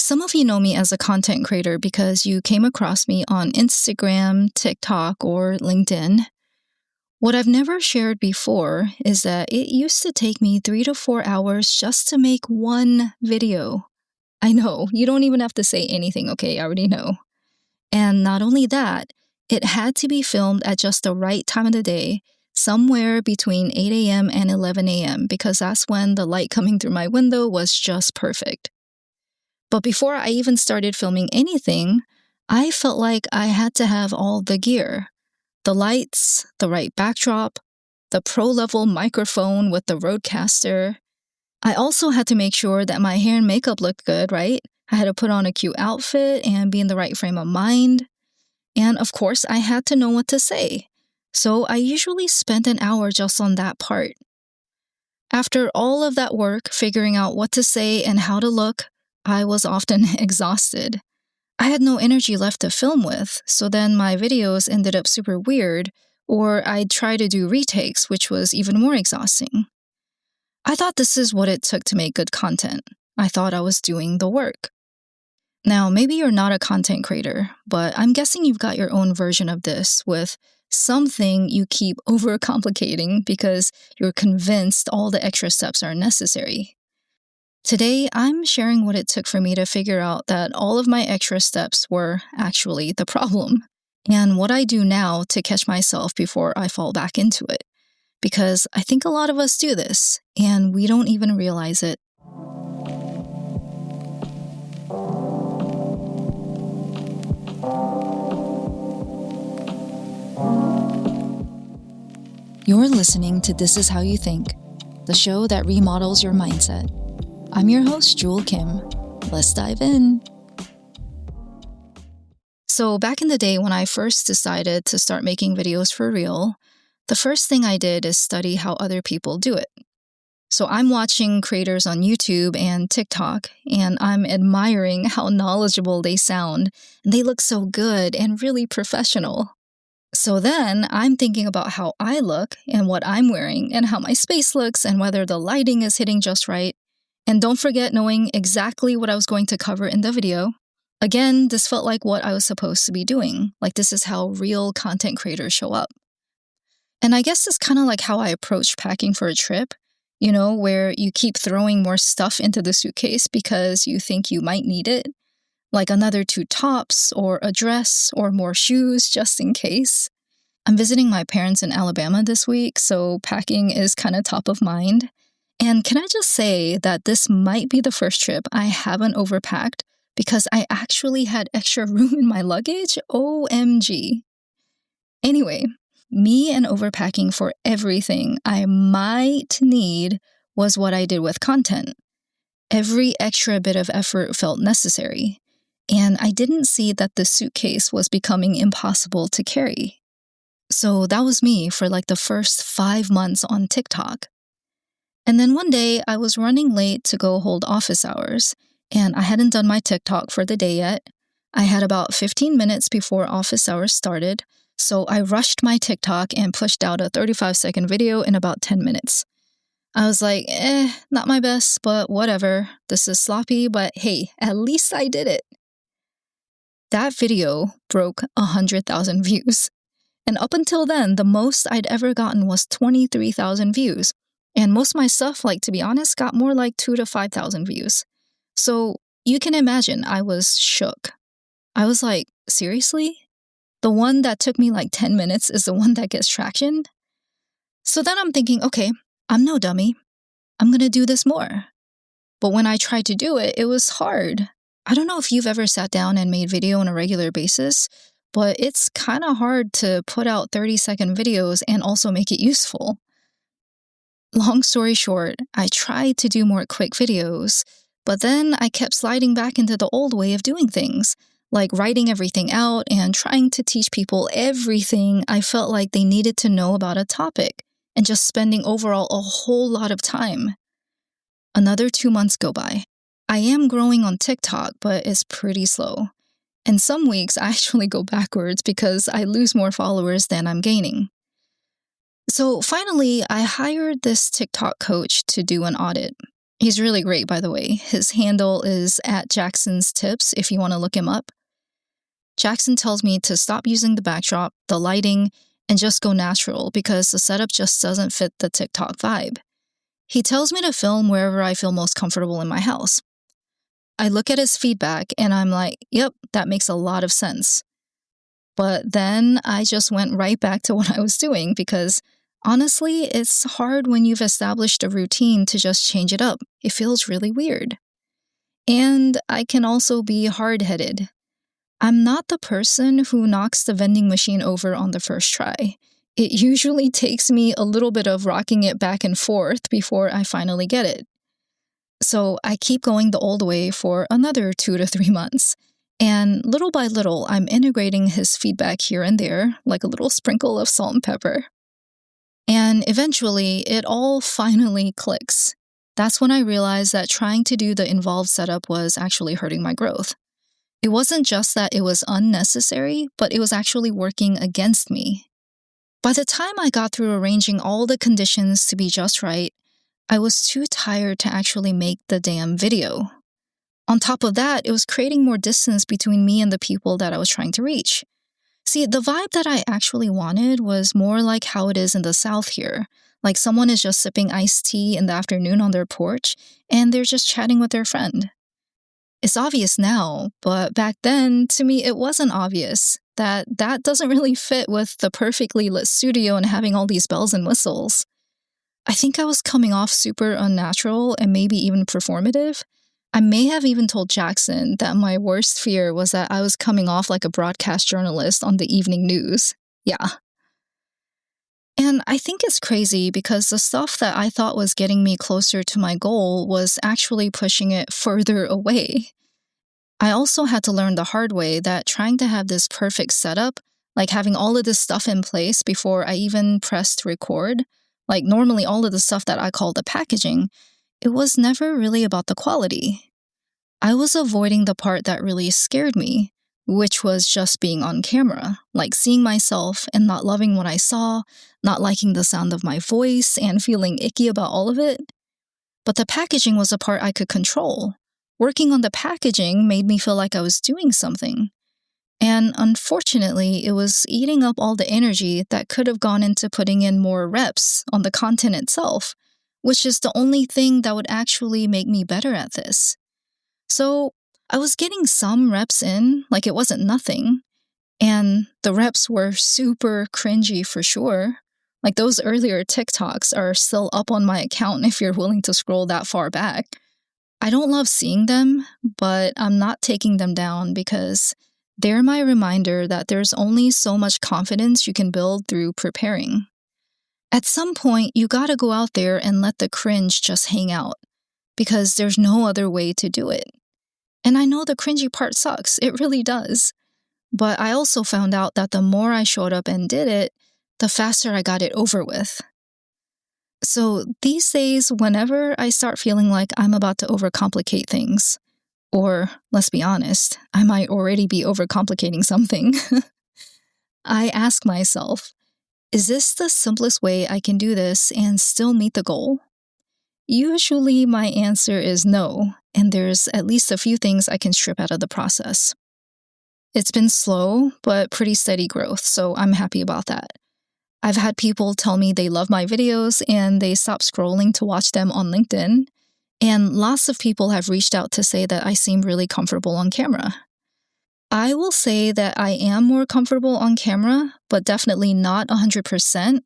Some of you know me as a content creator because you came across me on Instagram, TikTok, or LinkedIn. What I've never shared before is that it used to take me 3 to 4 hours just to make one video. I know, you don't even have to say anything, okay? I already know. And not only that, it had to be filmed at just the right time of the day, somewhere between 8 a.m. and 11 a.m., because that's when the light coming through my window was just perfect. But before I even started filming anything, I felt like I had to have all the gear. The lights, the right backdrop, the pro-level microphone with the Rodecaster. I also had to make sure that my hair and makeup looked good, right? I had to put on a cute outfit and be in the right frame of mind. And of course, I had to know what to say. So I usually spent an hour just on that part. After all of that work, figuring out what to say and how to look, I was often exhausted. I had no energy left to film with, so then my videos ended up super weird, or I'd try to do retakes, which was even more exhausting. I thought this is what it took to make good content. I thought I was doing the work. Now, maybe you're not a content creator, but I'm guessing you've got your own version of this with something you keep overcomplicating because you're convinced all the extra steps are necessary. Today, I'm sharing what it took for me to figure out that all of my extra steps were actually the problem, and what I do now to catch myself before I fall back into it. Because I think a lot of us do this, and we don't even realize it. You're listening to This Is How You Think, the show that remodels your mindset. I'm your host, Jewel Kim. Let's dive in. So back in the day when I first decided to start making videos for real, the first thing I did is study how other people do it. So I'm watching creators on YouTube and TikTok, and I'm admiring how knowledgeable they sound, and they look so good and really professional. So then I'm thinking about how I look and what I'm wearing and how my space looks and whether the lighting is hitting just right. And don't forget knowing exactly what I was going to cover in the video. Again, this felt like what I was supposed to be doing. Like this is how real content creators show up. And I guess it's kind of like how I approach packing for a trip, where you keep throwing more stuff into the suitcase because you think you might need it. Like another 2 tops or a dress or more shoes just in case. I'm visiting my parents in Alabama this week, so packing is kind of top of mind. And can I just say that this might be the first trip I haven't overpacked because I actually had extra room in my luggage? OMG. Anyway, me and overpacking for everything I might need was what I did with content. Every extra bit of effort felt necessary, and I didn't see that the suitcase was becoming impossible to carry. So that was me for like the first 5 months on TikTok. And then one day, I was running late to go hold office hours, and I hadn't done my TikTok for the day yet. I had about 15 minutes before office hours started, so I rushed my TikTok and pushed out a 35-second video in about 10 minutes. I was like, not my best, but whatever. This is sloppy, but hey, at least I did it. That video broke 100,000 views. And up until then, the most I'd ever gotten was 23,000 views. And most of my stuff, to be honest, got more like 2,000 to 5,000 views. So you can imagine I was shook. I was like, seriously? The one that took me 10 minutes is the one that gets traction? So then I'm thinking, okay, I'm no dummy. I'm going to do this more. But when I tried to do it, it was hard. I don't know if you've ever sat down and made video on a regular basis, but it's kind of hard to put out 30-second videos and also make it useful. Long story short, I tried to do more quick videos, but then I kept sliding back into the old way of doing things, like writing everything out and trying to teach people everything I felt like they needed to know about a topic, and just spending overall a whole lot of time. Another 2 months go by. I am growing on TikTok, but it's pretty slow. And some weeks I actually go backwards because I lose more followers than I'm gaining. So finally, I hired this TikTok coach to do an audit. He's really great, by the way. His handle is at Jackson's Tips if you want to look him up. Jackson tells me to stop using the backdrop, the lighting, and just go natural because the setup just doesn't fit the TikTok vibe. He tells me to film wherever I feel most comfortable in my house. I look at his feedback and I'm like, yep, that makes a lot of sense. But then I just went right back to what I was doing because honestly, it's hard when you've established a routine to just change it up. It feels really weird. And I can also be hard-headed. I'm not the person who knocks the vending machine over on the first try. It usually takes me a little bit of rocking it back and forth before I finally get it. So I keep going the old way for another 2 to 3 months. And little by little, I'm integrating his feedback here and there, like a little sprinkle of salt and pepper. And eventually, it all finally clicks. That's when I realized that trying to do the involved setup was actually hurting my growth. It wasn't just that it was unnecessary, but it was actually working against me. By the time I got through arranging all the conditions to be just right, I was too tired to actually make the damn video. On top of that, it was creating more distance between me and the people that I was trying to reach. See, the vibe that I actually wanted was more like how it is in the South here. Like someone is just sipping iced tea in the afternoon on their porch, and they're just chatting with their friend. It's obvious now, but back then, to me, it wasn't obvious that doesn't really fit with the perfectly lit studio and having all these bells and whistles. I think I was coming off super unnatural and maybe even performative. I may have even told Jackson that my worst fear was that I was coming off like a broadcast journalist on the evening news. Yeah. And I think it's crazy because the stuff that I thought was getting me closer to my goal was actually pushing it further away. I also had to learn the hard way that trying to have this perfect setup, like having all of this stuff in place before I even pressed record, like normally all of the stuff that I call the packaging, it was never really about the quality. I was avoiding the part that really scared me, which was just being on camera, like seeing myself and not loving what I saw, not liking the sound of my voice, and feeling icky about all of it. But the packaging was a part I could control. Working on the packaging made me feel like I was doing something. And unfortunately, it was eating up all the energy that could have gone into putting in more reps on the content itself, which is the only thing that would actually make me better at this. So I was getting some reps in, like it wasn't nothing, and the reps were super cringy for sure. Like those earlier TikToks are still up on my account if you're willing to scroll that far back. I don't love seeing them, but I'm not taking them down because they're my reminder that there's only so much confidence you can build through preparing. At some point, you gotta go out there and let the cringe just hang out, because there's no other way to do it. And I know the cringy part sucks, it really does. But I also found out that the more I showed up and did it, the faster I got it over with. So these days, whenever I start feeling like I'm about to overcomplicate things, or let's be honest, I might already be overcomplicating something, I ask myself, is this the simplest way I can do this and still meet the goal? Usually my answer is no, and there's at least a few things I can strip out of the process. It's been slow, but pretty steady growth, so I'm happy about that. I've had people tell me they love my videos and they stop scrolling to watch them on LinkedIn, and lots of people have reached out to say that I seem really comfortable on camera. I will say that I am more comfortable on camera, but definitely not 100%,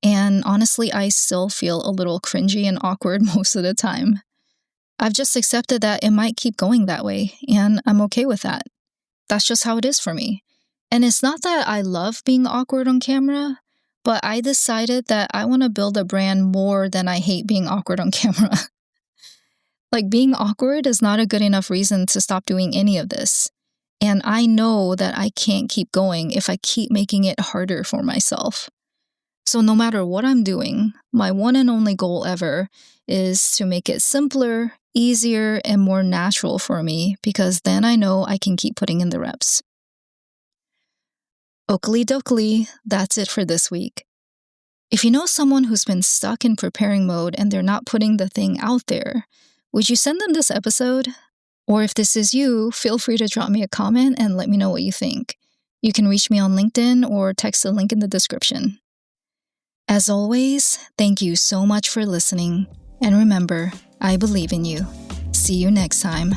and honestly, I still feel a little cringy and awkward most of the time. I've just accepted that it might keep going that way, and I'm okay with that. That's just how it is for me. And it's not that I love being awkward on camera, but I decided that I want to build a brand more than I hate being awkward on camera. Like, being awkward is not a good enough reason to stop doing any of this. And I know that I can't keep going if I keep making it harder for myself. So no matter what I'm doing, my one and only goal ever is to make it simpler, easier, and more natural for me, because then I know I can keep putting in the reps. Oakley dokley, that's it for this week. If you know someone who's been stuck in preparing mode and they're not putting the thing out there, Would you send them this episode? Or if this is you, feel free to drop me a comment and let me know what you think. You can reach me on LinkedIn or text the link in the description. As always, thank you so much for listening. And remember, I believe in you. See you next time.